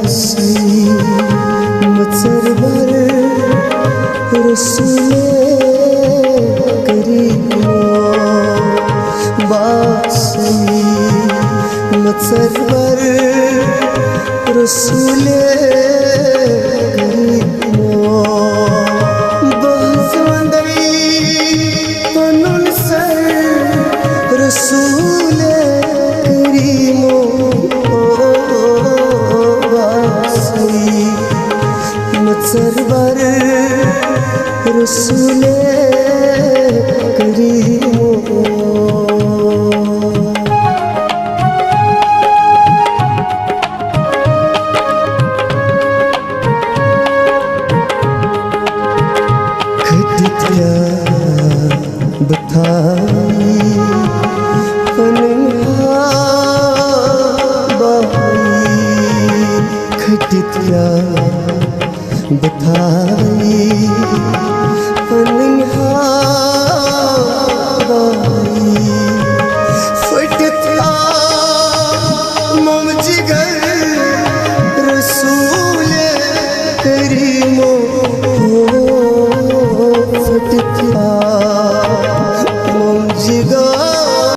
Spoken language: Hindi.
बासी मत्सरवर रसूले करीमो बासी मत्सरवर रसूले करीमो बहजवंदरी पनुन सर रसूले करीमो मत्सरवर रसूले करीमो खटिया बथाई पनहा बाई खटिया बथाई